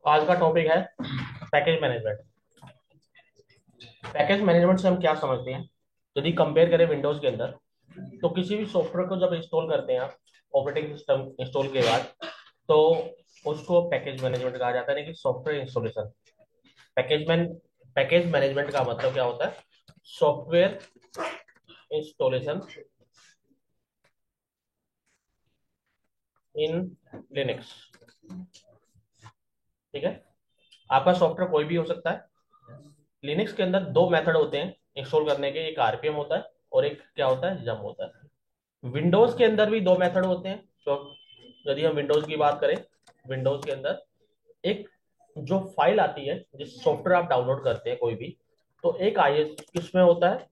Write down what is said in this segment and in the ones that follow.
आज का टॉपिक है पैकेज मैनेजमेंट। पैकेज मैनेजमेंट से हम क्या समझते हैं? यदि कंपेयर करें विंडोज के अंदर, तो किसी भी सॉफ्टवेयर को जब इंस्टॉल करते हैं आप, ऑपरेटिंग सिस्टम इंस्टॉल के बाद, तो उसको पैकेज मैनेजमेंट कहा जाता है, यानी कि software installation. Package man package management का मतलब क्या होता है? Software installation in Linux. ठीक है। आपका सॉफ्टवेयर कोई भी हो सकता है। लिनक्स के अंदर दो मेथड होते हैं इंस्टॉल करने के, एक आरपीएम होता है और एक क्या होता है, जम होता है। विंडोज के अंदर भी दो मेथड होते हैं। तो यदि हम विंडोज की बात करें, विंडोज के अंदर एक जो फाइल आती है, जिस सॉफ्टवेयर आप डाउनलोड करते हैं कोई भी, तो एक आई किसमें होता है,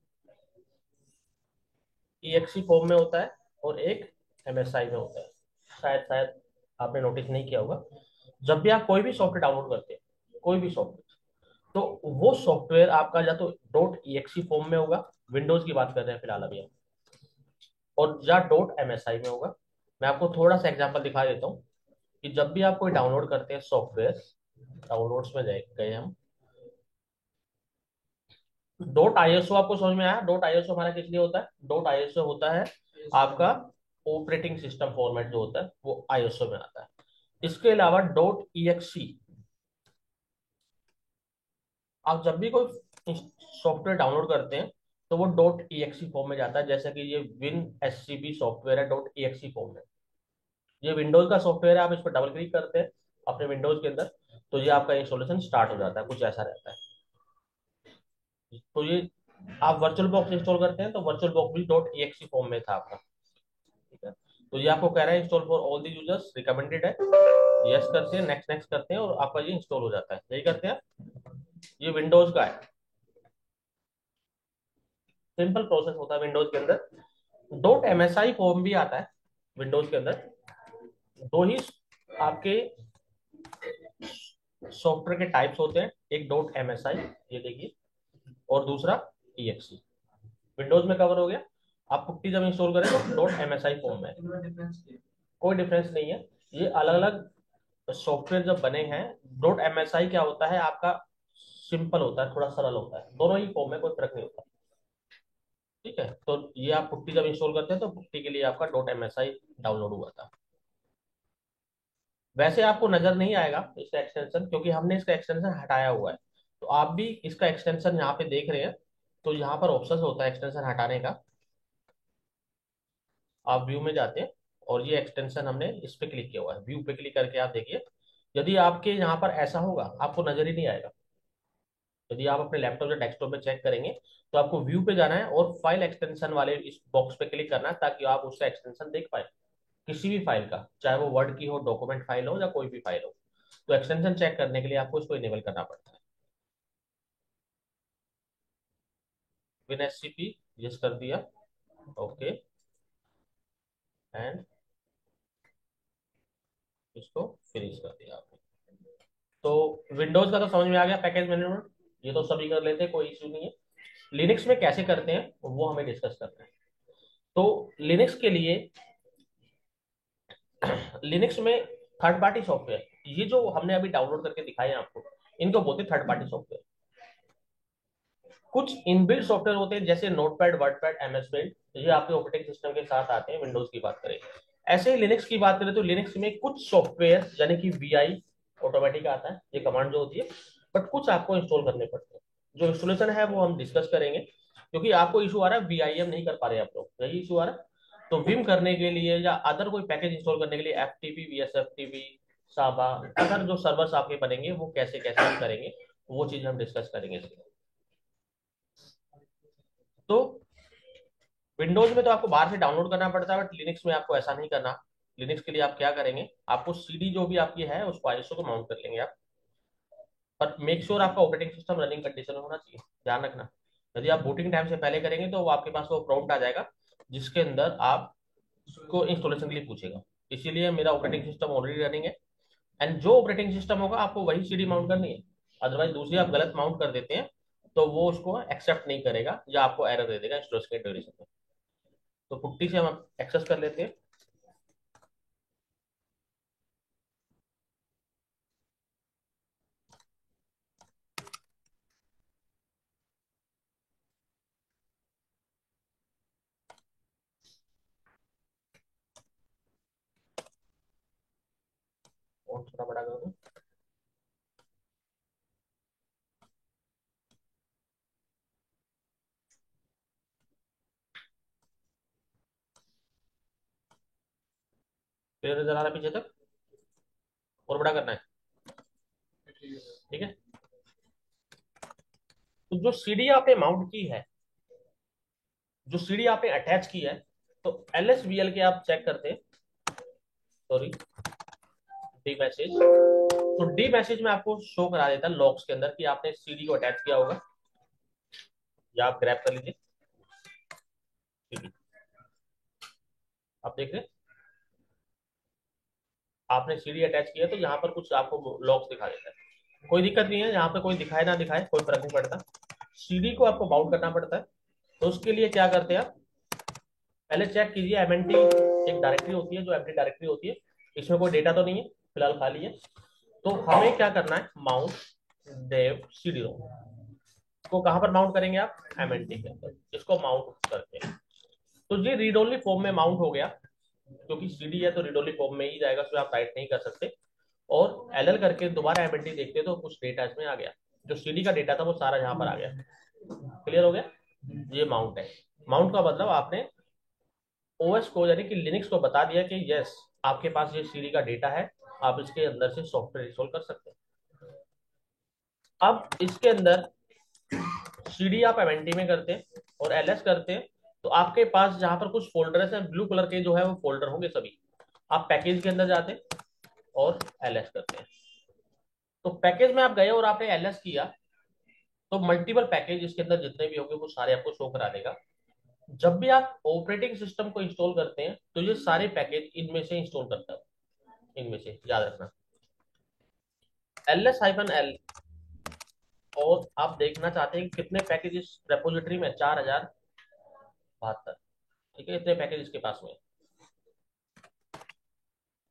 ईएक्सी फॉर्म में होता है, और एक एमएसआई में होता है। शायद शायद आपने नोटिस नहीं किया होगा। जब भी आप कोई भी सॉफ्टवेयर डाउनलोड करते हैं, कोई भी सॉफ्टवेयर, तो वो सॉफ्टवेयर आपका या तो डॉट ईएक्सी फॉर्म में होगा, विंडोज की बात कर रहे हैं फिलहाल अभी हम, और या डॉट एमएसआई में होगा। मैं आपको थोड़ा सा एग्जांपल दिखा देता हूँ कि जब भी आप कोई डाउनलोड करते हैं सॉफ्टवेयर, डाउनलोड्स में गए हम, डॉट आईएसओ आपको समझ में आया? डॉट आईएसओ हमारा किस लिए होता है? डॉट आईएसओ होता है आपका ऑपरेटिंग सिस्टम फॉर्मेट, जो होता है वो आईएसओ में आता है। इसके अलावा डॉट ईएक्सी, आप जब भी कोई सॉफ्टवेयर डाउनलोड करते हैं, तो वो डॉट ईएक्सी फॉर्म में जाता है। जैसे कि ये विन एससीबी सॉफ्टवेयर है, डॉट ईएक्सी फॉर्म में। ये विंडोज का सॉफ्टवेयर है, आप इस पर डबल क्लिक करते हैं अपने विंडोज के अंदर, तो ये आपका इंस्टॉलेशन स्टार्ट हो जाता है, कुछ ऐसा रहता है। तो ये आप वर्चुअल बॉक्स इंस्टॉल करते हैं, तो वर्चुअल बॉक्स भी डॉट ईएक्सी फॉर्म में था आपका। ठीक है। तो ये आपको कह रहा है install for all the users recommended है। यस करते हैं, नेक्स्ट नेक्स्ट करते हैं, और आपका ये इंस्टॉल हो जाता है। यही करते हैं। ये विंडोज का है, सिंपल प्रोसेस होता है विंडोज के अंदर। डॉट एमएसआई फॉर्म भी आता है विंडोज के अंदर। दो ही आपके सॉफ्टवेयर के टाइप्स होते हैं, एक डॉट एमएसआई, ये देखिए, और दूसरा ईएक्सी। विंडोज में कवर हो गया। आप पुट्टी जब इंस्टॉल करें तो डॉट एमएसआई फॉर्म में, कोई डिफरेंस नहीं है। ये अलग अलग सॉफ्टवेयर जब बने हैं, डॉट एमएसआई क्या होता है आपका, सिंपल होता है, थोड़ा सरल होता है, दोनों ही फॉर्म में कोई फर्क नहीं होता। ठीक है। तो ये आप पुट्टी जब इंस्टॉल करते हैं, तो पुट्टी के लिए आपका डॉट एमएसआई डाउनलोड हुआ था। वैसे आपको नजर नहीं आएगा इसका एक्सटेंशन, क्योंकि हमने इसका एक्सटेंशन हटाया हुआ है। तो आप भी इसका एक्सटेंशन यहाँ पे देख रहे हैं, तो यहाँ पर ऑप्शन होता है एक्सटेंशन हटाने का। आप व्यू में जाते हैं, और ये एक्सटेंशन हमने इस पे क्लिक किया हुआ है। व्यू पे क्लिक करके आप देखिए, यदि आपके यहाँ पर ऐसा होगा, आपको नजर ही नहीं आएगा। यदि आप अपने लैपटॉप या डेस्कटॉप में चेक करेंगे, तो आपको व्यू पे जाना है और फाइल एक्सटेंशन वाले इस बॉक्स पे क्लिक करना है, ताकि आप उसका एक्सटेंशन देख पाए, किसी भी फाइल का, चाहे वो वर्ड की हो, डॉक्यूमेंट फाइल हो, या कोई भी फाइल हो। तो एक्सटेंशन चेक करने के लिए आपको इसको इनेबल करना पड़ता है। विन एससीपी यस कर दिया, ओके, एंड इसको फिनिश कर दिया आपने। तो विंडोज का तो समझ में आ गया पैकेज मैनेजमेंट, ये तो सभी कर लेते हैं, कोई इश्यू नहीं है। लिनक्स में कैसे करते हैं वो हमें डिस्कस करना है। तो लिनक्स के लिए, लिनक्स में थर्ड पार्टी सॉफ्टवेयर, ये जो हमने अभी डाउनलोड करके दिखाए हैं आपको, इनको बोलते हैं थर्ड पार्टी सॉफ्टवेयर। कुछ इनबिल्ट सॉफ्टवेयर होते हैं, जैसे नोटपैड, वर्डपैड, एमएस पेंट, ये आपके ऑपरेटिंग सिस्टम के साथ आते हैं। विंडोज की बात करें, ऐसे ही लिनक्स की बात करें, तो लिनक्स में कुछ सॉफ्टवेयर, यानी कि वीआई ऑटोमेटिक आता है, ये कमांड जो होती है, बट कुछ आपको इंस्टॉल करने पड़ते हैं। जो इंस्टॉलेशन है वो हम डिस्कस करेंगे, क्योंकि आपको इशू आ रहा है वीआईएम नहीं कर पा रहे आप लोग, यही इशू आ रहा है। तो विम करने के लिए या अदर कोई पैकेज इंस्टॉल करने के लिए एफटीपी, वीएसएफटीपी, साबा, अदर जो सर्वर्स आपके बनेंगे, वो कैसे कैसे हम करेंगे, वो चीज हम डिस्कस करेंगे इसमें। तो विंडोज में तो आपको बाहर से डाउनलोड करना पड़ता है, बट लिनक्स में आपको ऐसा नहीं करना। लिनक्स के लिए आप क्या करेंगे, आपको सीडी जो भी आपकी है उसको आईएसओ को माउंट कर लेंगे आप। पर मेक श्योर आपका ऑपरेटिंग सिस्टम रनिंग कंडीशन में होना चाहिए, ध्यान रखना। यदि आप बूटिंग टाइम से पहले करेंगे, तो वो आपके पास वो प्रॉम्प्ट आ जाएगा, जिसके अंदर आपको इंस्टॉलेशन के लिए पूछेगा। इसीलिए मेरा ऑपरेटिंग सिस्टम ऑलरेडी रनिंग है, एंड जो ऑपरेटिंग सिस्टम होगा आपको वही सीडी माउंट करनी है। अदरवाइज दूसरी आप गलत माउंट कर देते हैं, तो वो उसको एक्सेप्ट नहीं करेगा, या आपको एरर दे देगा इंस्टॉलेशन के ड्यूरेशन में। तो पुट्टी से हम एक्सेस कर लेते हैं। माउंट थोड़ा बड़ा कर दूं। क्लियर नजर आ रहा है पीछे तक? और बड़ा करना है? ठीक है। तो जो सीढ़ी आपने माउंट की है, जो सीढ़ी आपने अटैच की है, तो LSBL के आप चेक करते हैं, सॉरी, डी मैसेज। तो डी मैसेज में आपको शो करा देता है लॉग्स के अंदर कि आपने सीढ़ी को अटैच किया होगा, या आप ग्रैब कर लीजिए सीढ़ी। आप देख रहे हैं आपने सीढ़ी अटैच किया, तो यहाँ पर कुछ आपको लॉग्स दिखा देता है। कोई दिक्कत नहीं है, यहाँ पे कोई दिखाए ना दिखाए कोई फर्क नहीं पड़ता। सीढ़ी को आपको माउंट करना पड़ता है। तो उसके लिए क्या करते हैं आप, पहले चेक कीजिए एमएनटी एक डायरेक्टरी होती है जो एमटी डायरेक्टरी होती है, इसमें कोई डेटा तो नहीं है, फिलहाल खाली है। तो हमें क्या करना है, माउंट डेव सीडी रोम को कहां पर माउंट करेंगे आप, एमएनटी के अंदर, इसको माउंट करके। तो ये रीड ओनली फॉर्म में माउंट हो गया, क्योंकि सीडी है तो रीड ओनली फॉर्म में ही जाएगा, उसमें आप राइट नहीं कर सकते। और एलएल करके दोबारा एमएनटी देखते तो कुछ डेटा इसमें आ गया, जो सीडी का डेटा था वो सारा यहाँ पर आ गया। क्लियर हो गया? ये माउंट है। माउंट का मतलब आपने ओएस को यानी कि लिनक्स को बता दिया कि यस, आपके पास ये सीडी का डेटा है, आप इसके अंदर से सॉफ्टवेयर इंस्टॉल कर सकते हैं। अब इसके अंदर सीडी आप एमएनटी में करते हैं और एलएस करते हैं, तो आपके पास जहां पर कुछ फोल्डर है ब्लू कलर के जो है वो फोल्डर होंगे सभी। आप पैकेज के अंदर जाते हैं और एलएस करते हैं। तो पैकेज में आप गए और आपने एलएस किया, तो मल्टीपल पैकेज इसके अंदर जितने भी होंगे वो सारे आपको शो करा देगा। जब भी आप ऑपरेटिंग सिस्टम को इंस्टॉल करते हैं तो ये सारे पैकेज इनमें से इंस्टॉल करता है, इनमें से याद रखना LS-L। और आप देखना चाहते हैं कि कितने पैकेज इस रेपोजिटरी में, 4072। ठीक है, इतने पैकेज इसके पास में है।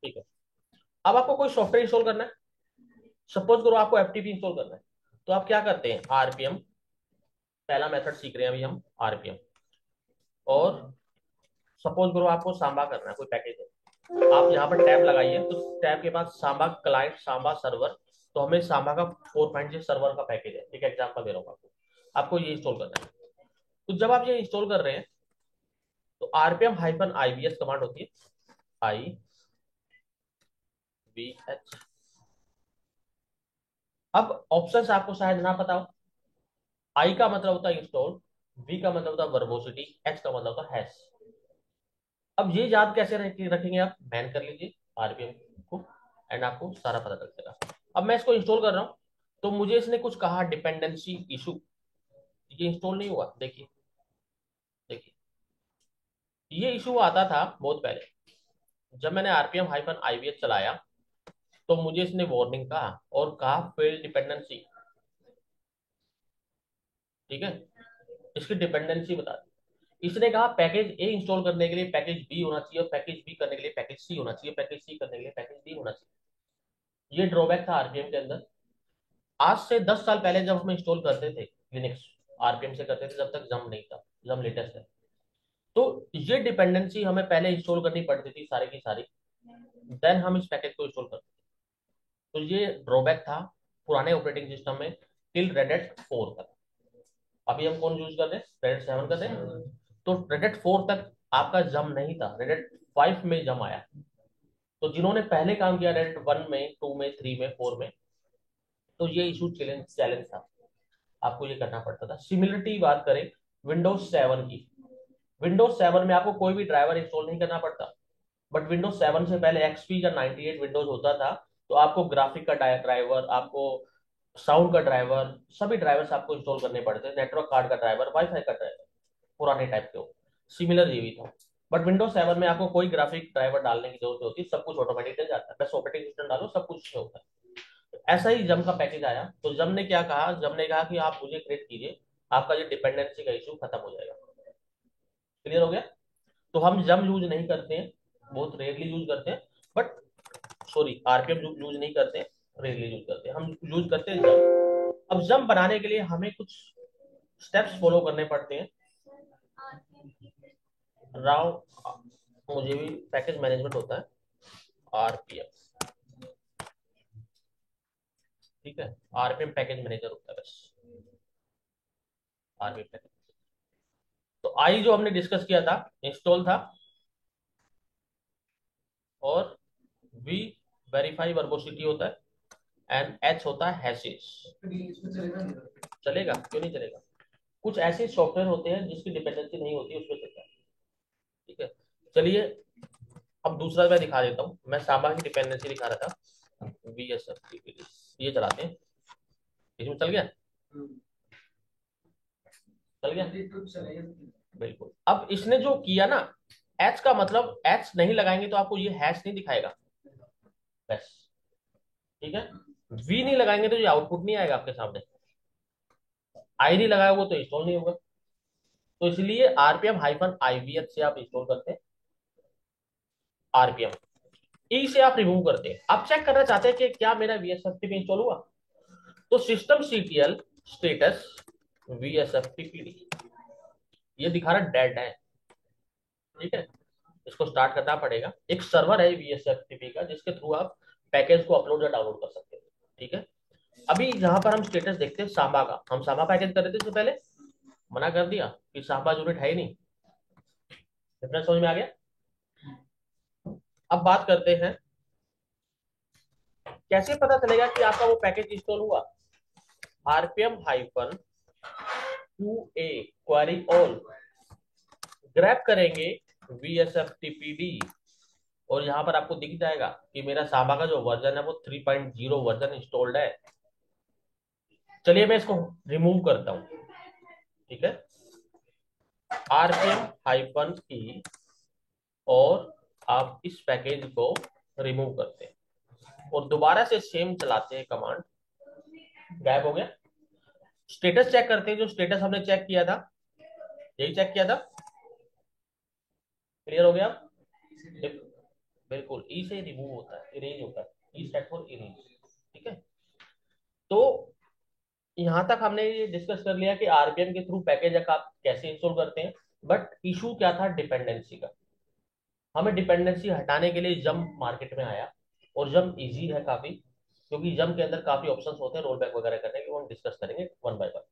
ठीक है। अब आपको कोई सॉफ्टवेयर इंस्टॉल करना है, सपोज करो आपको एफटीपी इंस्टॉल करना है, तो आप क्या करते हैं, आरपीएम, पहला मेथड सीख रहे हैं अभी हम, आरपीएम। और सपोज करो आपको सांबा करना है, कोई पैकेज है, आप यहाँ पर टैब लगाइए, तो टैब के बाद सांबा क्लाइंट, सांबा सर्वर। तो हमें सांबा का 4.0 सर्वर का पैकेज है, एक एग्जांपल दे रहा हूँ आपको, आपको ये इंस्टॉल करना है। तो जब आप ये इंस्टॉल कर रहे हैं, तो RPM-IBS कमांड होती है, IBS। अब ऑप्शन आपको शायद ना पता हो। आई का मतलब होता है इंस्टॉल, वी का मतलब होता है वर्बोसिटी, एच का मतलब होता है हैश। अब ये याद कैसे रखेंगे आप, बैन कर लीजिए आरपीएम को, एंड आपको सारा पता चल जाएगा। अब मैं इसको इंस्टॉल कर रहा हूँ, तो मुझे इसने कुछ कहा डिपेंडेंसी इशू, ये इंस्टॉल नहीं हुआ। देखिए देखिए, ये इशू आता था बहुत पहले, जब मैंने RPM-IBS चलाया, तो मुझे इसने वार्निंग कहा और कहा फेल डिपेंडेंसी। ठीक है, इसकी डिपेंडेंसी बता दी। इसने कहा पैकेज ए इंस्टॉल करने के लिए पैकेज बी होना चाहिए, और पैकेज बी करने के लिए पैकेज सी होना चाहिए, पैकेज सी करने के लिए पैकेज डी होना चाहिए। ये ड्रॉबैक था आरपीएम के अंदर। आज से 10 साल पहले जब हम इंस्टॉल करते थे लिनक्स, आरपीएम से करते थे, जब तक जम नहीं था, जम लेटेस्ट है, तो ये डिपेंडेंसी हमें पहले इंस्टॉल करनी पड़ती थी सारी की सारी, देन हम इस पैकेज को इंस्टॉल करते थे। तो ये ड्रॉबैक था पुराने ऑपरेटिंग सिस्टम में टिल रेडेट 4 तक। अभी हम कौन यूज कर रहे हैं, रेडेट 7 कर रहे हैं। तो रेडेट 4 तक आपका जम नहीं था, रेडेट 5 में जम आया। तो जिन्होंने पहले काम किया रेडेट 1 में, 2 में, 3 में, 4 में, तो ये इशू चैलेंज चैलेंज था, आपको ये करना पड़ता था। सिमिलरिटी बात करें विंडोज 7 की, विंडोज 7 में आपको कोई भी ड्राइवर इंस्टॉल नहीं करना पड़ता। बट विंडोज 7 से पहले एक्सपी या 98 विंडोज होता था, तो आपको ग्राफिक का ड्राइवर, आपको साउंड का ड्राइवर, सभी ड्राइवर्स आपको इंस्टॉल करने पड़ते हैं, नेटवर्क कार्ड का ड्राइवर, वाईफाई का ड्राइवर, पुराने टाइप के हो। सिमिलर ये भी था। बट विंडोज 7 में आपको कोई ग्राफिक ड्राइवर डालने की जरूरत होती है, सब कुछ ऑटोमेटिक डल जाता है, बस ऑपरेटिंग सिस्टम डालो, सब कुछ होता है। ऐसा ही जम का पैकेज आया, तो जम ने क्या कहा, जम ने कहा कि आप मुझे क्रिएट कीजिए, आपका जो डिपेंडेंसी का इशू खत्म हो जाएगा। क्लियर हो गया? तो हम जम यूज नहीं करते हैं, बहुत रेयरली यूज करते हैं। बट सॉरी, आरपीएम यूज नहीं करते हैं, रेयरली यूज करते हैं, हम यूज करते हैं जम। अब जम बनाने के लिए हमें कुछ स्टेप्स फॉलो करने पड़ते हैं। राव मुझे भी पैकेज मैनेजमेंट होता है, आरपीएम, ठीक है, आरपीएम पैकेज मैनेजर होता है बस, आरपीएम पैकेज। तो आई जो हमने डिस्कस किया था, इंस्टॉल था, और वी वेरीफाई वर्बोसिटी होता है, एंड एच होता है हैशेस। चलेगा, क्यों नहीं चलेगा? कुछ ऐसे सॉफ्टवेयर होते हैं जिसकी डिपेंडेंसी नहीं होती, उसमें चलता है। ठीक है, चलिए अब दूसरा मैं दिखा देता हूँ। मैं सामा की डिपेंडेंसी दिखा रहा था, वी एस एफ, ये चलाते हैं, इसमें चल गया, चल गया, बिल्कुल। अब इसने जो किया ना, एच का मतलब, एच नहीं लगाएंगे तो आपको ये हैश नहीं दिखाएगा बस। ठीक है, वी नहीं लगाएंगे तो ये आउटपुट नहीं आएगा आपके सामने, आई नहीं लगाया वो तो इंस्टॉल नहीं होगा। तो इसलिए आरपीएम हाइफन आईवीएच से आप इंस्टॉल करते हैं, आरपीएम ई से आप रिमूव करते हैं। आप चेक करना चाहते हैं कि क्या मेरा वीएसएफटी पे इंस्टॉल हुआ, तो सिस्टम सीटीएल स्टेटस वीएसएफटी पीडी, ये दिखा रहा डेड है। ठीक है, इसको स्टार्ट करना पड़ेगा। एक सर्वर है वीएसएफटीपी का जिसके थ्रू आप पैकेज को अपलोड या डाउनलोड कर सकते हैं। ठीक है, अभी यहाँ पर हम स्टेटस देखते हैं सांबा का। हम सांबा पैकेज कर रहे थे, इससे पहले मना कर दिया कि सांबा यूनिट है ही नहीं। डिफरेंस समझ में आ गया? अब बात करते हैं कैसे पता चलेगा कि आपका वो पैकेज इंस्टॉल हुआ। RPM hyphen to a query all, grab करेंगे वीएसएफटीपीडी, और यहाँ पर आपको दिख जाएगा कि मेरा साबा का जो वर्जन है वो 3.0 वर्जन इंस्टॉल्ड है। चलिए मैं इसको रिमूव करता हूँ। ठीक है, आरपीएम हाइफन ई, और आप इस पैकेज को रिमूव करते हैं और दोबारा से सेम चलाते हैं कमांड। गायब हो गया। स्टेटस चेक करते हैं, जो स्टेटस हमने चेक किया था, यही चेक किया था। क्लियर हो गया? बिल्कुल, ई से रिमूव होता है, इरेज होता है, ई स्टैंड फॉर इरेज। ठीक है, तो यहां तक हमने ये डिस्कस कर लिया कि आरपीएम के थ्रू पैकेज आप कैसे इंस्टॉल करते हैं। बट इशू क्या था? डिपेंडेंसी का। हमें डिपेंडेंसी हटाने के लिए जम मार्केट में आया, और जम इजी है काफी, क्योंकि जम के अंदर काफी ऑप्शंस होते हैं रोल बैक वगैरह करने के, वो हम डिस्कस करेंगे वन बाय वन।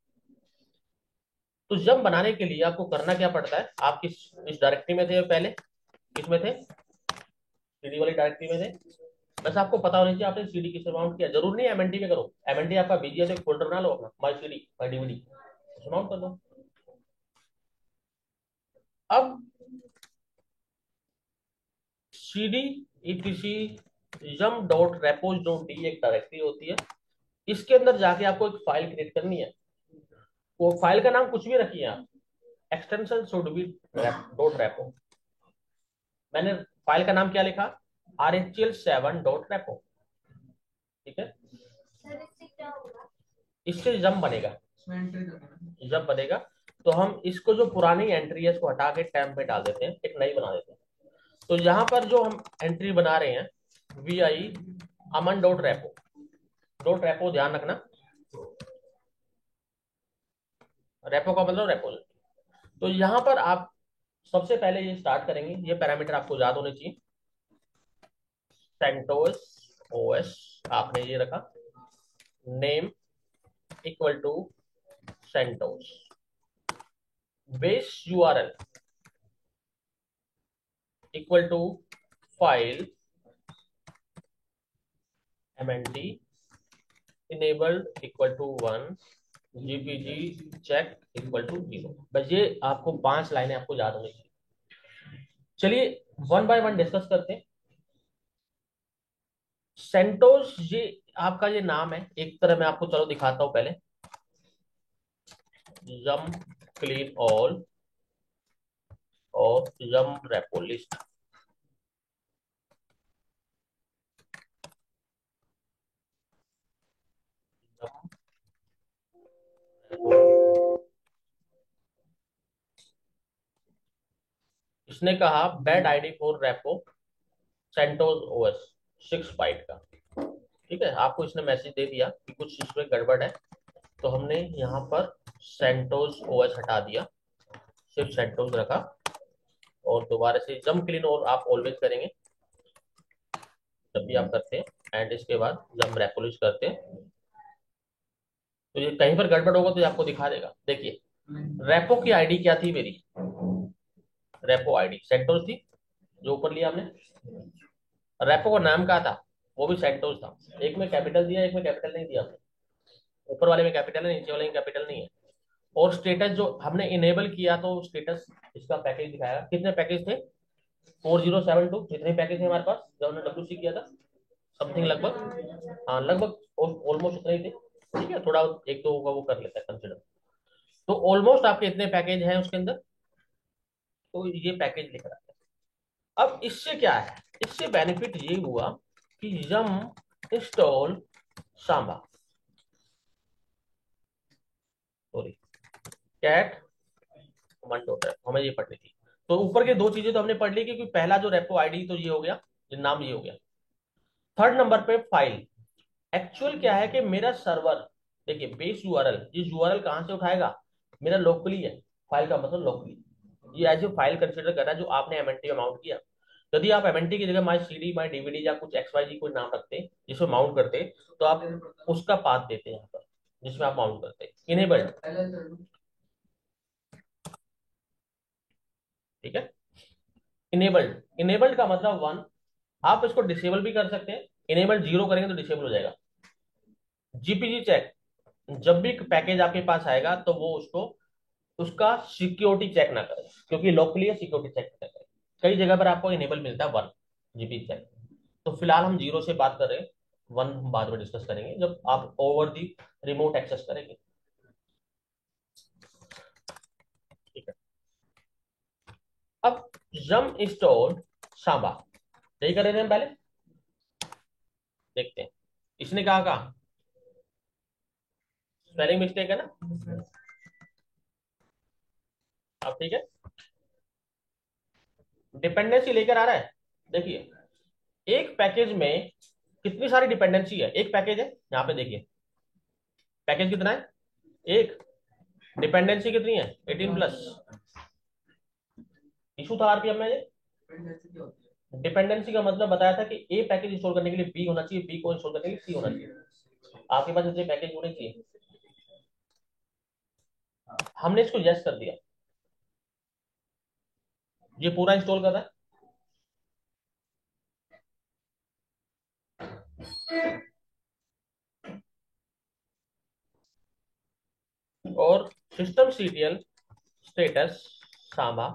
तो जम बनाने के लिए आपको करना क्या पड़ता है? आप किस इस डायरेक्टरी में थे पहले? किसमें थे? सीडी वाली डायरेक्टरी में थे। बस आपको पता होना चाहिए आपने सीडी किस माउंट किया। जरूर नहीं एमएनटी में करो, एमएनटी आपका बीजी है तो एक फोल्डर बना लो अपना, माई सीडी माई डीवीडी, माउंट कर दो। अब सीडी ईटीसी यम डॉट रेपोज डॉट डी एक डायरेक्टरी होती है, इसके अंदर जाके आपको एक फाइल क्रिएट करनी है। वो फाइल का नाम कुछ भी रखिए आप, extension should be dot repo. मैंने फाइल का नाम क्या लिखा? RHL7 dot repo. ठीक है, इससे जम बनेगा, जब बनेगा तो हम इसको जो पुरानी एंट्री है इसको हटा के टैब पे डाल देते हैं, एक नई बना देते हैं। तो यहाँ पर जो हम एंट्री बना रहे हैं, V I Aman dot repo, dot repo ध्यान रखना, रेपो का मतलब रेपो। तो यहाँ पर आप सबसे पहले ये स्टार्ट करेंगे, ये पैरामीटर आपको याद होने चाहिए। सेंटोस ओएस आपने ये रखा, name equal to CentOS, base URL equal to file mnt enabled equal to 1, gpg check equal to 0। बस ये आपको 5 लाइनें आपको याद होनी चाहिए। चलिए वन बाय वन डिस्कस करते हैं। सेंटोस, ये आपका ये नाम है एक तरह, मैं आपको चलो दिखाता हूं पहले। यम क्लीन ऑल और यम रेपो लिस्ट। इसने कहा bad ID for repo CentOS OS 6 byte का। ठीक है, आपको इसने मैसेज दे दिया कि कुछ इसमें गड़बड़ है, तो हमने यहाँ पर सेंटोस ओएस हटा दिया, सिर्फ सेंटोस रखा, और दोबारा से जम क्लीन और आप ऑलवेज करेंगे जब भी आप करते हैं, एंड इसके बाद जम रेपोलिश करते हैं, तो ये कहीं पर गड़बड़ होगा तो ये आपको दिखा देगा। देखिए, रेपो की आईडी क्या थी मेरी, रेपो आईडी सेंटोस थी, जो ऊपर लिया हमने। रेपो का नाम क्या था, वो भी सेंटोस था। एक में कैपिटल दिया, एक में कैपिटल नहीं दिया हमने। ऊपर वाले में कैपिटल है, नीचे वाले में कैपिटल नहीं है। और स्टेटस जो हमने इनेबल किया तो स्टेटस इसका पैकेज दिखाएगा। कितने पैकेज थे, 4072, जितने पैकेज थे हमारे पास जब हमने WC किया था, समथिंग लगभग, हाँ लगभग ऑलमोस्ट उतने ही थे। ठीक है, थोड़ा एक दो होगा वो कर लेता है कंसिडर। तो ऑलमोस्ट आपके इतने पैकेज हैं उसके अंदर। तो ये पैकेज लिख रहा है। अब इससे क्या है, इससे बेनिफिट ये हुआ कि yum install Samba, sorry, cat command dot हमें ये पढ़नी थी। तो ऊपर के दो चीजें तो हमने पढ़ ली, क्योंकि पहला जो रेपो आईडी तो ये हो गया, ये नाम ये हो गया। थर्ड नंबर पे फाइल। एक्चुअल क्या है कि मेरा सर्वर, देखिए बेस यूआरएल, ये यूआरएल कहां से उठाएगा, मेरा लोकली है। फाइल का मतलब लोकली, ये एज ए फाइल कंसिडर कर रहा है जो आपने एमएनटी में माउंट किया। यदि आप एमएनटी की जगह माई सीडी माई डीवीडी या कुछ XYZ कोई नाम रखते जिसमें माउंट करते, तो आप उसका पाथ देते हैं यहाँ पर जिसमें आप माउंट करते, इनेबल्ड। ठीक है, इनेबल्ड, इनेबल्ड का मतलब वन। आप इसको डिसेबल भी कर सकते हैं, इनेबल्ड जीरो करेंगे तो डिसेबल हो जाएगा। जीपीजी चेक, जब भी पैकेज आपके पास आएगा तो वो उसको, उसका सिक्योरिटी चेक ना करे, क्योंकि लोकली है, सिक्योरिटी चेक ना करे। कई जगह पर आपको इनेबल मिलता है वन जीपी चेक। तो फिलहाल हम जीरो से बात कर रहे हैं, वन हम बाद में डिस्कस करेंगे जब आप ओवर दी रिमोट एक्सेस करेंगे। ठीक है, अब जम इंस्टॉल सांबा, यही कर रहे थे हम पहले। देखते हैं, इसने कहा कहा स्पेलिंग मिस्टेक है ना। अब ठीक है, डिपेंडेंसी लेकर आ रहा है। देखिए, एक पैकेज में कितनी सारी डिपेंडेंसी है, एक पैकेज है यहाँ पे देखिए, पैकेज कितना है, एक। डिपेंडेंसी कितनी है, 18+। इशू था RPM में ये। डिपेंडेंसी का मतलब बताया था कि ए पैकेज इंस्टॉल करने के लिए बी होना चाहिए, बी को इंस्टॉल करने के लिए सी होना चाहिए। आपके पास ऐसे पैकेज होने चाहिए। हमने इसको यस कर दिया, ये पूरा इंस्टॉल कर रहा है। और सिस्टम सीटियल स्टेटस सामा,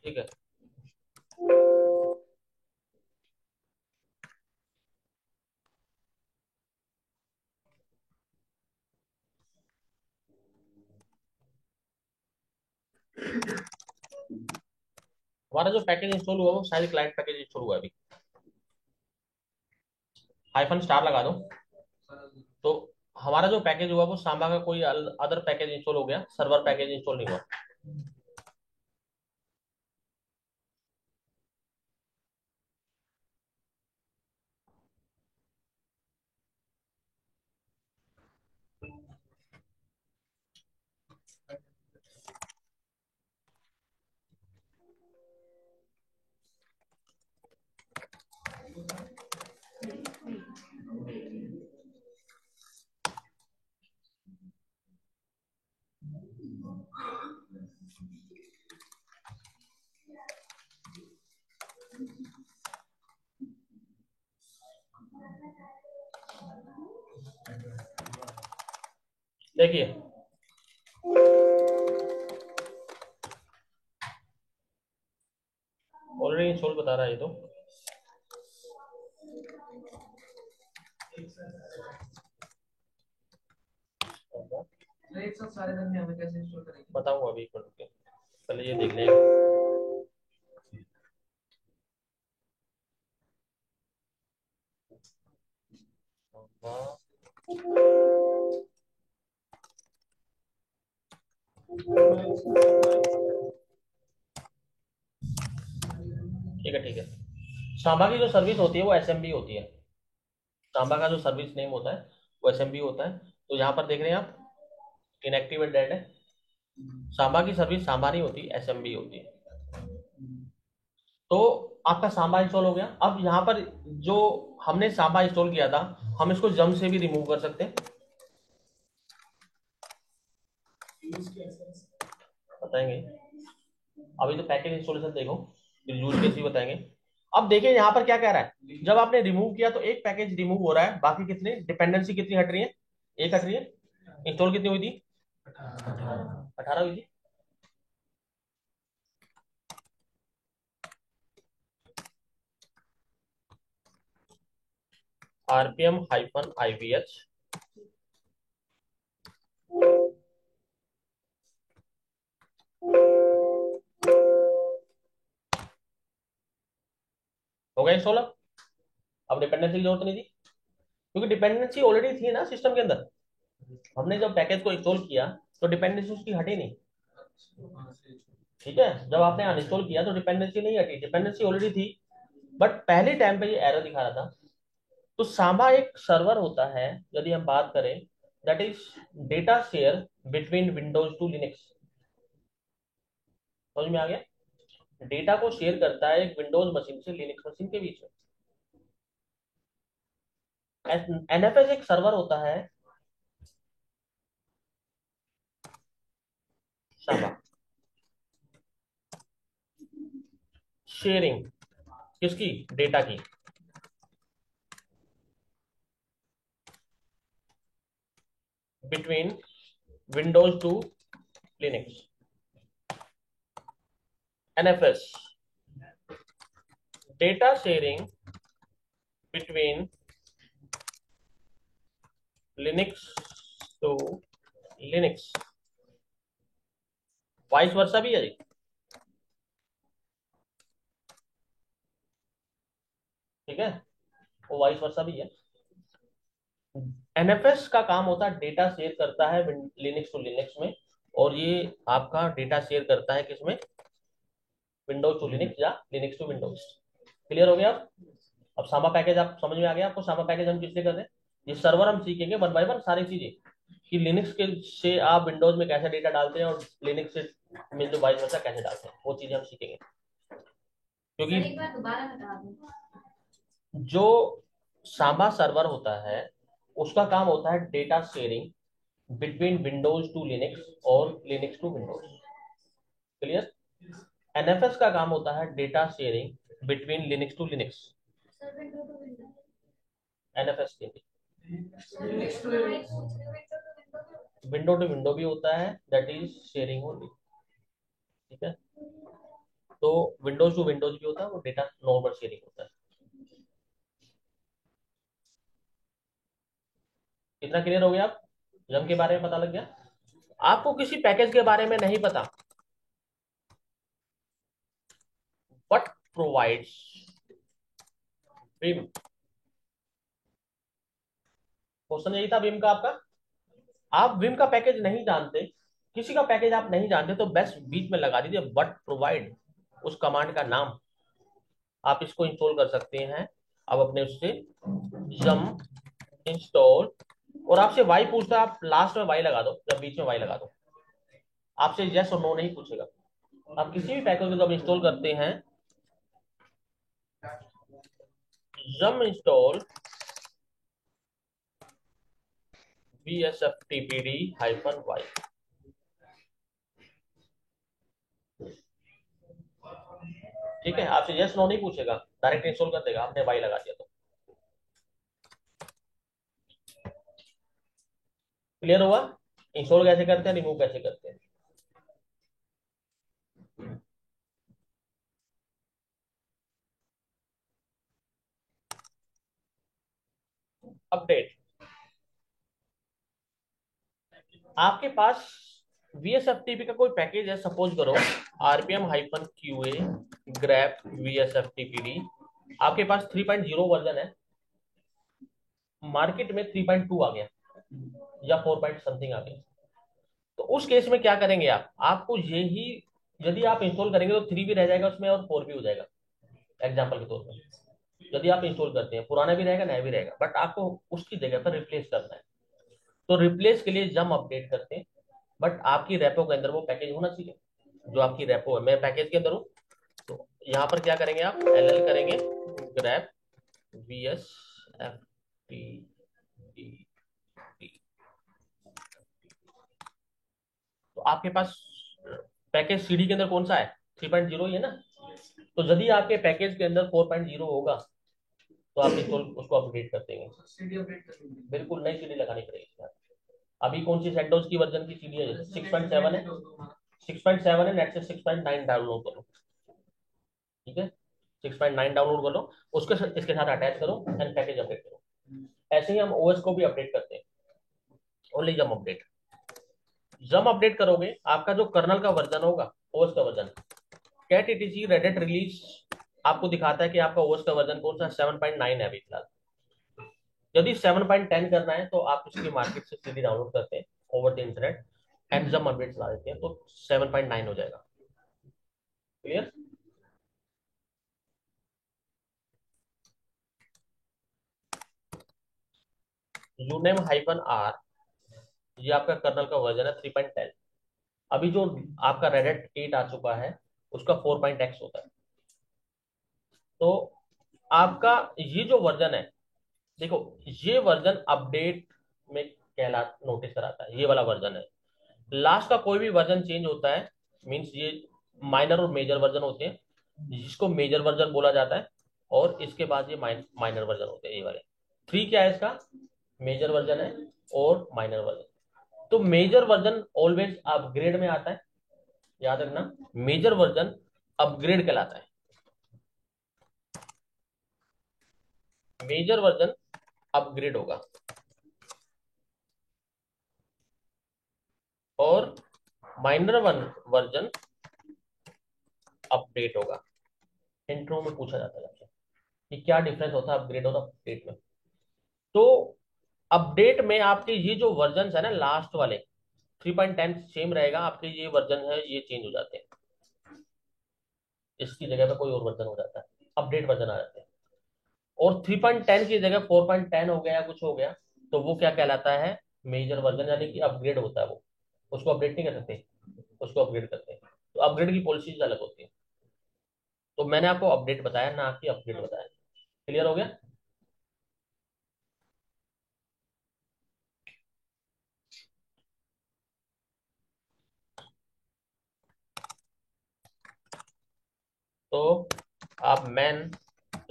ठीक है। हमारा जो पैकेज इंस्टॉल हुआ वो शायद क्लाइंट पैकेज इंस्टॉल हुआ है अभी। -स्टार लगा दो। तो हमारा जो पैकेज हुआ वो सांबा का कोई अदर पैकेज इंस्टॉल हो गया, सर्वर पैकेज इंस्टॉल नहीं हुआ। देखिए, ऑलरेडी इंस्टॉल बता रहा है ये तो। एक साथ सारे करने हमें कैसे इंस्टॉल करेंगे बताऊंगा अभी, एक मिनट के पहले ये देख लेंगे। ठीक है, ठीक है। सांबा की जो सर्विस होती है वो SMB होती है। सांबा का जो सर्विस नेम होता है वो एसएमबी होता है। तो यहाँ पर देख रहे हैं आप, इनएक्टिव एंड डेड है। सांबा की सर्विस सांबा नहीं होती, एसएमबी होती है। तो आपका सांबा इंस्टॉल हो गया। अब यहाँ पर जो हमने सांबा इंस्टॉल किया था, हम इसको जम से भी रिमूव कर सकते हैं। बताएंगे, अभी तो पैकेज इंस्टॉलेशन देखो, फिर यूज केस भी बताएंगे। अब देखिए यहाँ पर क्या कह रहा है, जब आपने रिमूव किया तो एक पैकेज रिमूव हो रहा है, बाकी कितने डिपेंडेंसी कितनी हट रही है, एक हट रही है। इंस्टॉल कितनी हुई थी, 18 हुई थी। आरपीएम हाइफन आईवीएच हो गया इंस्टॉल। अब डिपेंडेंसी की जरूरत नहीं थी, क्योंकि डिपेंडेंसी ऑलरेडी थी ना सिस्टम के अंदर। हमने जब पैकेज को इंस्टॉल किया तो डिपेंडेंसी उसकी हटी नहीं। ठीक है, जब आपने अनइंस्टॉल किया तो डिपेंडेंसी नहीं हटी, डिपेंडेंसी ऑलरेडी थी। बट पहले टाइम पे ये एरर दिखा रहा था। तो सांबा एक सर्वर होता है, यदि हम बात करें, that is data share between Windows to Linux. समझ में आ गया, डेटा को शेयर करता है एक विंडोज मशीन से लिनक्स मशीन के बीच में। एनएफएस एक सर्वर होता है सांबा। शेयरिंग किसकी, डेटा की, between Windows to Linux. NFS, data sharing between Linux to Linux. Vice versa भी है जी। ठीक है, वो वाइस वर्सा भी है। एनएफएस का काम होता है डेटा शेयर करता है लिनक्स टू लिनक्स में, और ये आपका डेटा शेयर करता है किसमें, विंडोज टू लिनक्स या लिनक्स टू विंडोज। क्लियर हो गया अब सांबा पैकेज आप समझ में आ गया आपको। सांबा पैकेज हम किस लिए कर रहे हैं, ये सर्वर हम सीखेंगे वन बाय वन सारी चीजें, कि लिनक्स के से आप विंडोज में कैसे डेटा डालते हैं, और लिनक्स से में जो वाइस वर्सा कैसे डालते हैं, वो चीजें हम सीखेंगे। क्योंकि एक बार दोबारा बता दूं, जो सांबा सर्वर होता है उसका काम होता है data sharing between Windows to Linux और Linux to Windows. Clear. NFS का काम होता है data sharing between Linux to Linux. NFS के विंडो टू विंडो भी होता है, दैट इज शेयरिंग ओनली। ठीक है, तो विंडोज टू विंडोज भी होता है, वो डेटा नॉर्मल शेयरिंग होता है। कितना क्लियर हो गया आप, जम के बारे में पता लग गया। आपको किसी पैकेज के बारे में नहीं पता, बट प्रोवाइड्स विम। क्वेश्चन यही था विम का आपका। आप विम का पैकेज नहीं जानते, किसी का पैकेज आप नहीं जानते, तो बेस्ट बीच में लगा दीजिए बट प्रोवाइड, उस कमांड का नाम। आप इसको इंस्टॉल कर सकते हैं अब अपने उससे, जम इंस्टॉल, और आपसे वाई पूछता है, आप लास्ट में वाई लगा दो, जब बीच में वाई लगा दो, आपसे यस और नो नहीं पूछेगा। आप किसी भी पैकेज को जब इंस्टॉल करते हैं, जम इंस्टॉल VSFTPD -y। ठीक है, आपसे यस नो नहीं पूछेगा, डायरेक्ट इंस्टॉल कर देगा, आपने वाई लगा दिया तो। क्लियर हुआ, इंस्टॉल कैसे करते हैं, रिमूव कैसे करते हैं। अपडेट, आपके पास VSFTP का कोई पैकेज है, सपोज करो RPM -QA grep VSFTPD, आपके पास 3.0 वर्जन है, मार्केट में 3.2 आ गया या 4 पॉइंट समथिंग आ गया। तो उस केस में क्या करेंगे आप, आपको यही, यदि आप इंस्टॉल करेंगे तो 3 भी रह जाएगा उसमें और 4 भी हो जाएगा, एग्जाम्पल के तौर पर। यदि आप इंस्टॉल करते हैं, पुराना भी रहेगा नया भी रहेगा, बट आपको उसकी जगह पर रिप्लेस करना है। तो रिप्लेस के लिए जम अपडेट करते हैं, बट आपकी रेपो के अंदर वो पैकेज होना चाहिए। जो आपकी रेपो है, मैं पैकेज के अंदर हूँ, तो यहाँ पर क्या करेंगे, आप एल करेंगे ग्रैप VS FTP। तो आपके पास पैकेज सीडी के अंदर कौन सा है, 3.0 ही है ना। तो यदि आपके पैकेज के अंदर 4.0 होगा तो आप इंस्टॉल उसको अपडेट कर देंगे। सीडी अपडेट कर देंगे, बिल्कुल नई सीडी लगानी पड़ेगी। अभी कौन सी सेंटोस की वर्जन की सीडी है, 6.7 है। 6.7 है, नेट से 6.9 डाउनलोड करो, ठीक है। 6.9 डाउनलोड कर लो, उसके इसके साथ अटैच करो एंड पैकेज अपडेट करो। ऐसे ही हम ओएस को भी अपडेट करते हैं, ओनली जम अपडेट। जम अपडेट करोगे, आपका जो कर्नल का वर्जन होगा, ओएस का version, cat etc redhat release आपको दिखाता है कि आपका ओएस का वर्जन कौन सा 7.9 है अभी फिलहाल। यदि 7.10 करना है तो आप इसकी मार्केट से सीधी डाउनलोड करते हैं ओवर द इंटरनेट एंड जम अपडेट चला देते हैं, तो 7.9 हो जाएगा। क्लियर। यूनेम -R, ये आपका कर्नल का वर्जन है 3.10। अभी जो आपका रेडिट 8 आ चुका है, उसका 4.x होता है। तो आपका ये जो वर्जन है, देखो, ये वर्जन अपडेट में कहला नोटिस कराता है, ये वाला वर्जन है। लास्ट का कोई भी वर्जन चेंज होता है, मींस ये माइनर और मेजर वर्जन होते हैं, जिसको मेजर वर्जन बोला जाता है, और इसके बाद ये माइनर वर्जन होते हैं, ये वाले। 3 क्या है इसका, मेजर वर्जन है और माइनर वर्जन। तो मेजर वर्जन ऑलवेज अपग्रेड में आता है, याद रखना, मेजर वर्जन अपग्रेड कहलाता है। मेजर वर्जन अपग्रेड होगा और माइनर वर्जन अपडेट होगा। इंट्रो में पूछा जाता है आपसे कि क्या डिफरेंस होता है अपग्रेड और अपडेट में। तो अपडेट में आपके ये जो वर्जन है ना, लास्ट वाले 3.10 सेम रहेगा, आपके ये वर्जन है ये चेंज हो जाते हैं, इसकी जगह पे कोई और वर्जन हो जाता है, अपडेट वर्जन आ जाते हैं। और 3.10 की जगह 4.10 हो गया या कुछ हो गया, तो वो क्या कहलाता है, मेजर वर्जन, यानी कि अपग्रेड होता है वो। उसको अपडेट नहीं कर सकते, उसको अपग्रेड करते हैं। तो अपग्रेड की पॉलिसीज अलग होती है। तो मैंने आपको अपडेट बताया ना कि अपग्रेड बताया। क्लियर हो गया। तो आप मैन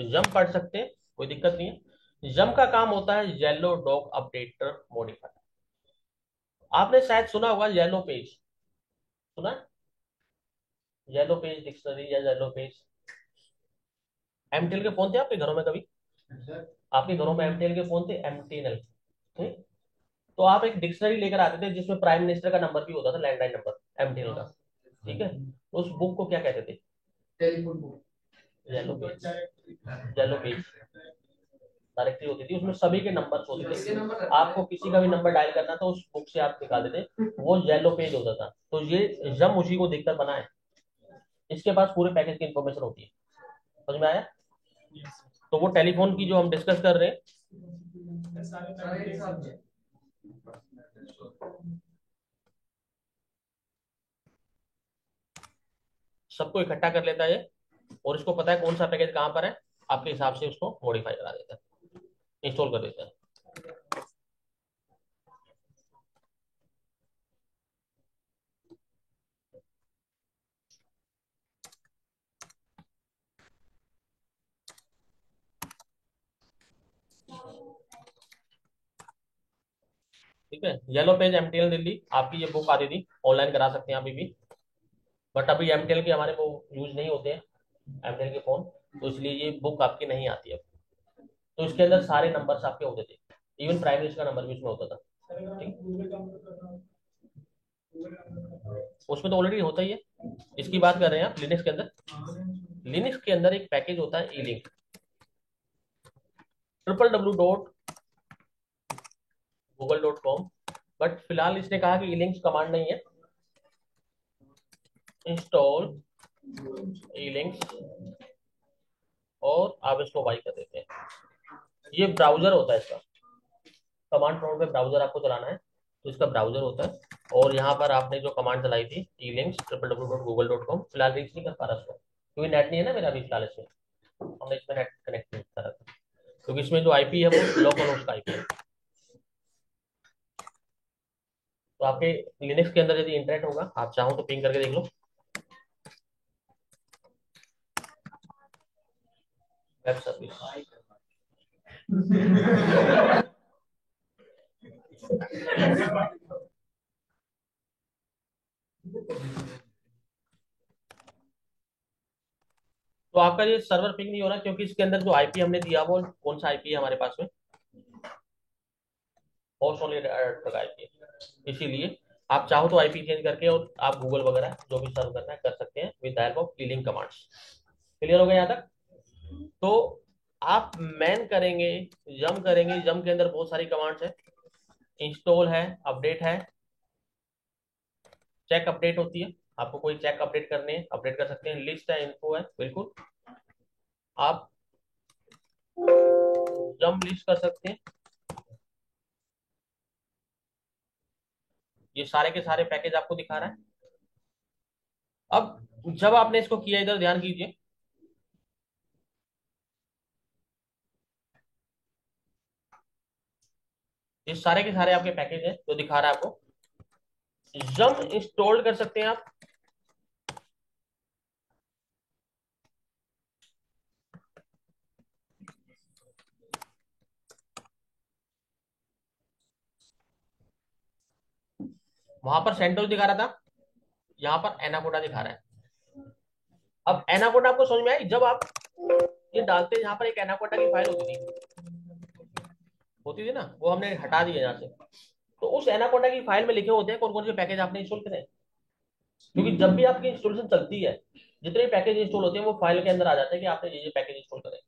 जम पढ़ सकते हैं, कोई दिक्कत नहीं है। जम का काम होता है येलो डॉग अपडेटर मॉडिफायर। आपने शायद सुना होगा येलो पेज, सुना, येलो पेज डिक्शनरी या येलो पेज। एमटीएल के फोन थे आपके घरों में कभी, आपके घरों में एमटीएल के फोन थे, एमटीएनएल थे। तो आप एक डिक्शनरी लेकर आते थे जिसमें प्राइम मिनिस्टर का नंबर भी होता था, लैंडलाइन नंबर एमटीएल का, ठीक है। उस बुक को क्या कहते थे, telephone book, yellow page. Yellow page directory होती थी, उसमें सभी के नंबर होते थे, आपको किसी का भी नंबर डायल करना था उस बुक से आप निकाल देते, वो येलो पेज होता था। तो ये जम उसी को देखकर बना है, इसके पास पूरे पैकेज की इंफॉर्मेशन होती है। समझ में आया। तो वो टेलीफोन की जो हम डिस्कस कर रहे हैं, सबको इकट्ठा कर लेता है ये, और इसको पता है कौन सा पैकेज कहाँ पर है, आपके हिसाब से उसको मॉडिफाई करा देता है, इंस्टॉल कर देता है। ठीक है, येलो पेज एमटीएल दिल्ली, आपकी ये बुक आती थी, ऑनलाइन करा सकते हैं अभी भी, बट अभी एमटीएल के हमारे वो यूज नहीं होते हैं, एमटीएल के फोन, तो इसलिए ये बुक आपकी नहीं आती है। तो इसके अंदर सारे नंबर्स आपके होते थे, इवन प्राइम मिनिस्टर का नंबर भी उसमें होता था। ठीक? उसमें तो ऑलरेडी होता ही है, इसकी बात कर रहे हैं आप लिनक्स के अंदर। लिनक्स के अंदर एक पैकेज होता है ई लिंक, www.google.com, बट फिलहाल इसने कहा कि ई लिंक्स कमांड नहीं है, इंस्टॉल ई लिंक्स, और आप इसको बाई कर देते हैं। ये ब्राउजर होता है इसका, कमांड प्रॉम्प्ट पे ब्राउजर आपको चलाना है, तो इसका ब्राउजर होता है। और यहाँ पर आपने जो कमांड चलाई थी elinks www.google.com, फिलहाल रीच नहीं कर पा रहा उसको क्योंकि नेट नहीं है ना मेरा अभी फिलहाल इसमें, हमने इसमें नेट कनेक्ट नहीं करा था, क्योंकि इसमें जो आईपी है वो लोकल होस्ट का आईपी है। तो आपके लिनक्स के अंदर यदि इंटरनेट होगा, आप चाहो तो पिंग करके देख लो, वेब सर्विस। तो आपका ये सर्वर पिंग नहीं हो रहा क्योंकि इसके अंदर जो आईपी हमने दिया वो कौन सा आईपी है हमारे पास में, होस्ट ओनली तक आईपी है, इसीलिए आप चाहो तो आईपी चेंज करके और आप गूगल वगैरह जो भी सर्व करना है कर सकते हैं विद द हेल्प ऑफ लीलिंग कमांड्स। क्लियर हो गया यहाँ तक? तो आप मैन करेंगे, जम करेंगे, जम के अंदर बहुत सारी कमांड्स है, इंस्टॉल है, अपडेट है, चेक अपडेट होती है, आपको कोई चेक अपडेट करने हैं अपडेट कर सकते हैं, लिस्ट है, इन्फो है, बिल्कुल आप जम लिस्ट कर सकते हैं। ये सारे के सारे पैकेज आपको दिखा रहा है। अब जब आपने इसको किया, इधर ध्यान कीजिए, ये सारे के सारे आपके पैकेज हैं जो दिखा रहा है आपको, जम इंस्टॉल कर सकते हैं आप। वहां पर सेंटोस दिखा रहा था, यहाँ पर एनाकोडा दिखा रहा है। अब एनाकोडा आपको समझ में आई? जब आप ये डालते हैं, यहाँ पर एक एनाकोडा की फाइल होती थी ना, वो हमने हटा दी है यहाँ से। तो उस एनाकोडा की फाइल में लिखे होते हैं कौन कौन से पैकेज आपने इंस्टॉल करे, क्योंकि जब भी आपकी इंस्टॉलेशन चलती है, जितने पैकेज इंस्टॉल होते हैं वो फाइल के अंदर आ जाते हैं कि आपने ये पैकेज इंस्टॉल करे।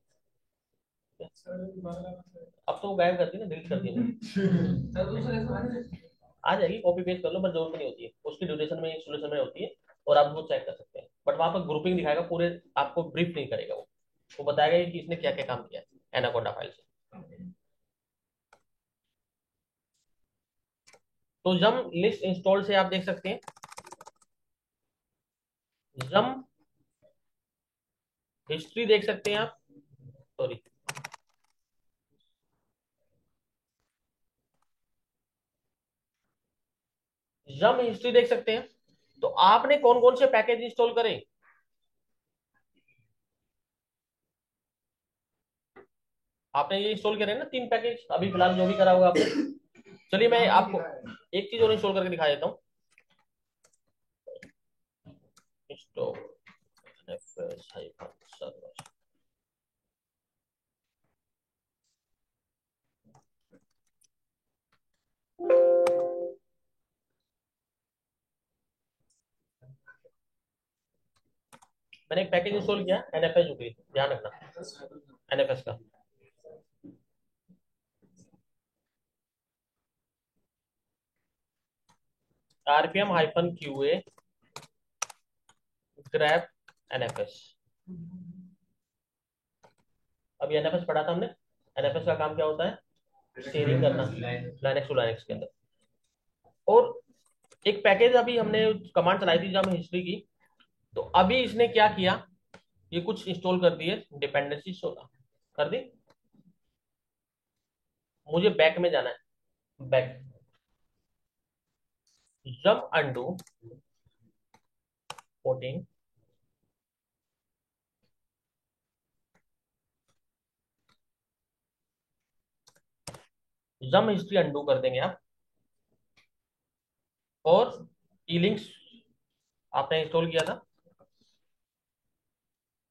अब तो वो गायब कर दी ना, डिलीट कर दी आ जाएगी, कॉपी पेस्ट कर लो, बस जरूरत नहीं होती है, उसकी ड्यूरेशन में इंस्टॉलेशन में होती है, और आप वो चेक कर सकते हैं। बट वहां पर ग्रुपिंग दिखाएगा, पूरे आपको ब्रीफ नहीं करेगा, वो बताएगा कि इसने क्या क्या काम किया है एनाकोंडा फाइल से। तो जम लिस्ट इंस्टॉल से आप देख सकते हैं, जम हिस्ट्री देख सकते हैं आप, सॉरी, जम हिस्ट्री देख सकते हैं। तो आपने कौन कौन से पैकेज इंस्टॉल करें, आपने ये इंस्टॉल करे ना 3 पैकेज अभी फिलहाल जो भी करा होगा आपने। चलिए मैं आपको एक चीज और इंस्टॉल करके दिखा देता हूँ, इंस्टॉल सर्वर। मैंने एक पैकेज इंस्टॉल किया एनएफएस यूपी, ध्यान रखना एनएफएस का। RPM hyphen QA grab NFS. अभी एनएफएस पढ़ा था हमने, एनएफएस का काम क्या होता है, शेयरिंग करना लाइनेक्स टू लाइनेक्स के अंदर। और एक पैकेज अभी हमने कमांड चलाई थी जब हिस्ट्री की, तो अभी इसने क्या किया, ये कुछ इंस्टॉल कर दिए डिपेंडेंसी कर दी। मुझे बैक में जाना है, बैक, जब अंडू 14, जम हिस्ट्री अंडू कर देंगे आप, और ईलिंक्स आपने इंस्टॉल किया था,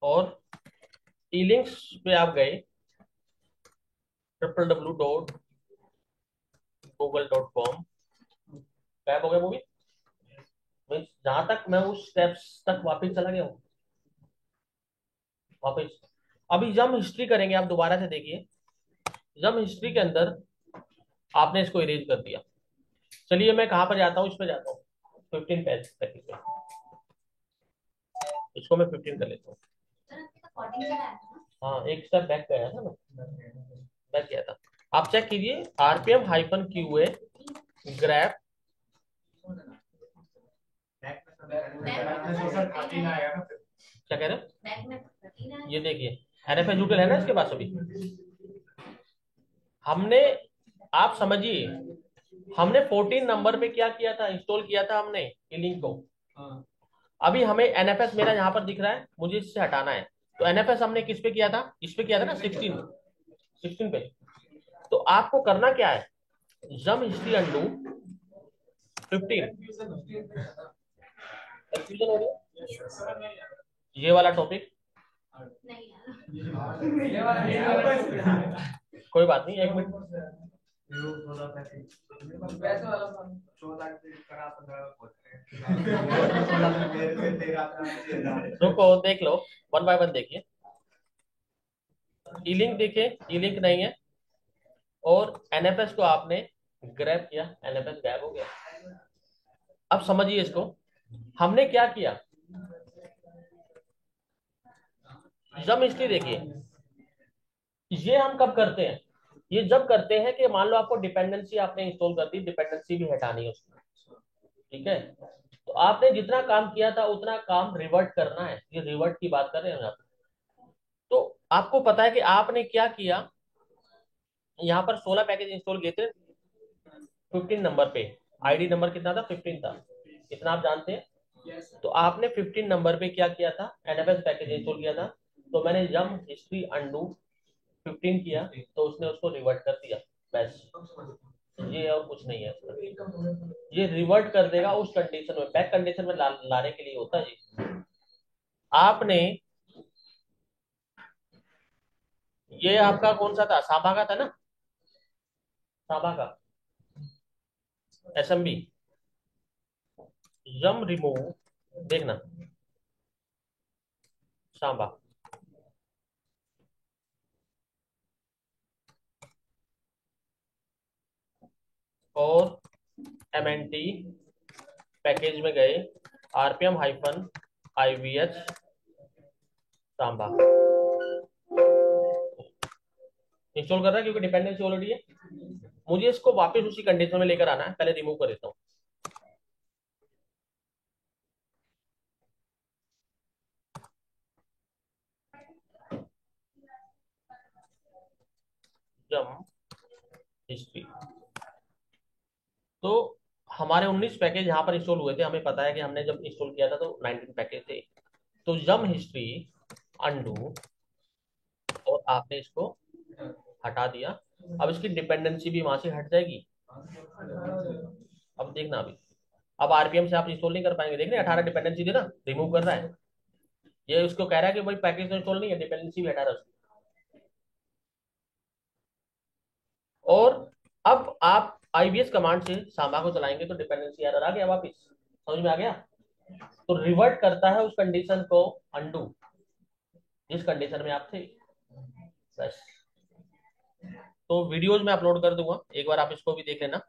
और ईलिंक्स पे आप गए www.google.com, गायब हो गया वो भी। जहां तक मैं उस स्टेप्स तक वापस चला गया हूँ, वापस। अभी जम हिस्ट्री करेंगे, आप दोबारा से देखिए, जम हिस्ट्री के अंदर आपने इसको इरेज कर दिया। चलिए मैं कहाँ पर जाता हूँ, इस पे जाता हूँ 15 पेज तक पे, इसको मैं 15 कर लेता हूँ। हाँ एक स्टेप बैक गया था ना, मैं किया था। आप चेक कीजिए RPM hyphen Q A grab, क्या कह रहे हो, ये देखिए एनएफएस यूटिल है ना इसके पास अभी। हमने, आप समझिए, हमने 14 नंबर पे क्या किया था, इंस्टॉल किया था हमने ये लिंक को। अभी हमें एनएफएस मेरा यहाँ पर दिख रहा है, मुझे इससे हटाना है। तो एनएफएस हमने किस पे किया था, इस पे किया था ना, 16 पे। तो आपको करना क्या है, जम हिस्ट्री अंडू 15। कंफ्यूजन हो रही है ये वाला टॉपिक, कोई बात नहीं, एक मिनट रुको, देख लो, वन बाय वन देखिए। ई लिंक देखिए, ई लिंक नहीं है, और एनएफएस को आपने ग्रैब किया, एनएफएस गैप हो गया। अब समझिए इसको, हमने क्या किया, जम हिस्ट्री देखिए, ये हम कब करते हैं, ये जब करते हैं कि मान लो आपको डिपेंडेंसी आपने इंस्टॉल कर दी, डिपेंडेंसी भी हटानी है उसमें, ठीक है। तो आपने जितना काम किया था उतना काम रिवर्ट करना है, ये रिवर्ट की बात कर रहे हैं यहाँ पे। तो आपको पता है कि आपने क्या किया, यहाँ पर 16 पैकेज इंस्टॉल किए थे 15 नंबर पे, आईडी नंबर कितना था, 15 था, इतना आप जानते हैं। तो आपने 15 नंबर पे क्या किया था, एनएफएस पैकेज इंस्टॉल किया था। तो मैंने जम हिस्ट्री अंडू 15 किया, तो उसने उसको रिवर्ट कर दिया, बस, ये और कुछ नहीं है इसका। ये रिवर्ट कर देगा उस कंडीशन में, बैक कंडीशन में लाने के लिए होता है जी। आपने, ये आपका कौन सा था, साबा का था ना, साबा का एसएमबी, जम रिमूव, देखना, सांबा, और एमएनटी पैकेज में गए, RPM hyphen IVH Samba install कर रहा है, क्योंकि डिपेंडेंसी ऑलरेडी है। मुझे इसको वापस उसी कंडीशन में लेकर आना है, पहले रिमूव कर देता हूँ। जम हिस्ट्री, तो हमारे 19 पैकेज यहाँ पर इंस्टॉल हुए थे, हमें पता है कि हमने जब इंस्टॉल किया था तो 19 पैकेज थे। तो जम हिस्ट्री अंडू, और आपने इसको हटा दिया। अब इसकी डिपेंडेंसी भी वहां से हट जाएगी। अब देखना, अभी अब आरपीएम से आप इंस्टॉल नहीं कर पाएंगे, देख रहे हैं 18 डिपेंडेंसी थी ना, रिमूव कर रहा है। ये उसको कह रहा है कि भाई पैकेज तो इंस्टॉल नहीं है, डिपेंडेंसी भी हटा रहा है उसकी। और अब आप आईवीएस कमांड से सांबा को चलाएंगे तो डिपेंडेंसी एरर आ गया वापिस, समझ में आ गया। तो रिवर्ट करता है उस कंडीशन को अंडू, जिस कंडीशन में आप थे, बस। तो वीडियोज में अपलोड कर दूंगा, एक बार आप इसको भी देख लेना।